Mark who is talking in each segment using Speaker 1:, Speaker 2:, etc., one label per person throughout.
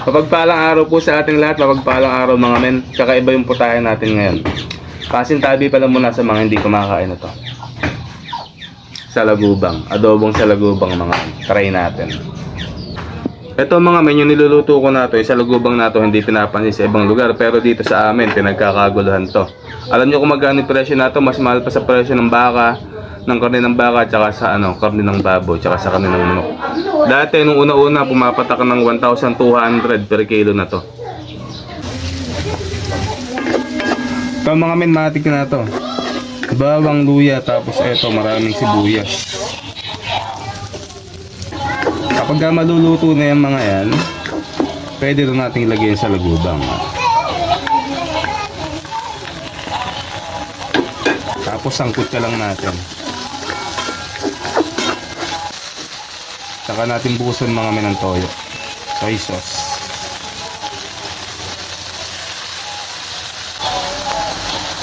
Speaker 1: Mapagpalang araw po sa ating lahat, mapagpalang araw mga men. Kakaiba yung putahe natin ngayon. Pasintabi pala muna sa mga hindi kumakain na to. Salagubang, adobong salagubang mga men. Try natin. Ito mga men, yung niluluto ko na to, yung salagubang na to, hindi pinapansin sa ibang lugar. Pero dito sa amin, pinagkakaguluhan to. Alam nyo kung magkano yung presyo na to, mas mahal pa sa presyo ng baka, ng karne ng baka, tsaka sa karne ng baboy, tsaka sa karne ng manok. Dati nung una-una pumapatak ng 1,200 per kilo na to. Ito mga men, matik na to. Bawang, luya, tapos eto maraming sibuyas. Kapag maluluto na yung mga yan, pwede rin natin ilagay sa lagubang. Tapos sangkut ka lang natin. Saka natin bukusan mga men ng toyo. Soy sauce.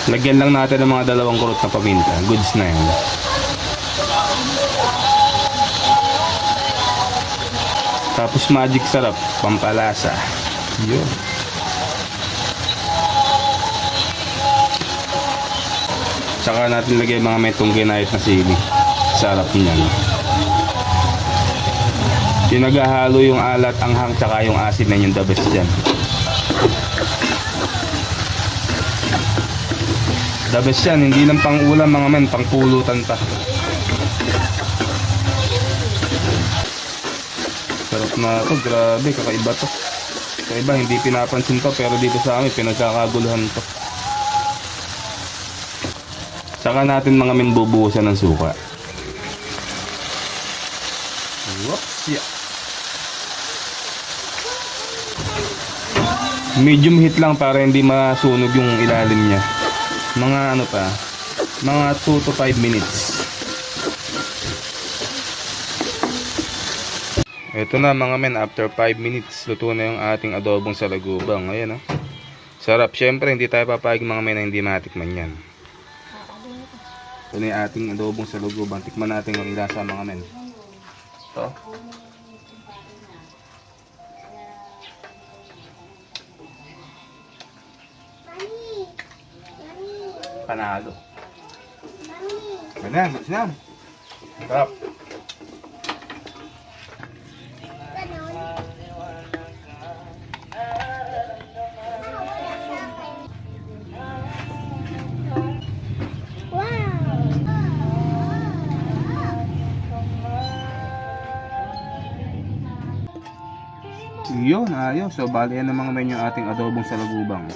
Speaker 1: Lagyan lang natin ng mga 2 kurot na paminta. Goods na yan. Tapos magic sarap, pampalasa. Yun. Saka natin lagay mga metong ginayat na sili. Sarap niyan. Pinaghahalo yung alat, anghang, tsaka yung asin na yung the best dyan. The best yan, hindi lang pang ulam mga men, pang pulutan pa. Sarap na to, grabe, kakaiba to. Kakaiba, hindi pinapansin to, pero dito sa amin, pinagkakaguluhan to. Saka natin mga men bubuhusan ng suka. Whoops, yeah. Medium heat lang para hindi masunog yung ilalim niya. Mga ano pa, mga 2 to 5 minutes. Ito na mga men, after 5 minutes, luto na yung ating adobong salagubang. Ayan, oh. Sarap. Syempre, hindi tayo papayag mga men na hindi matikman yan. Ito na yung ating adobong salagubang. Tikman natin yung ilasa mga men. Ito. Panalo. Ganyan, sinam. Sarap. Yun, ayos. So, bali yan ng mga men yung ating adobong salagubang.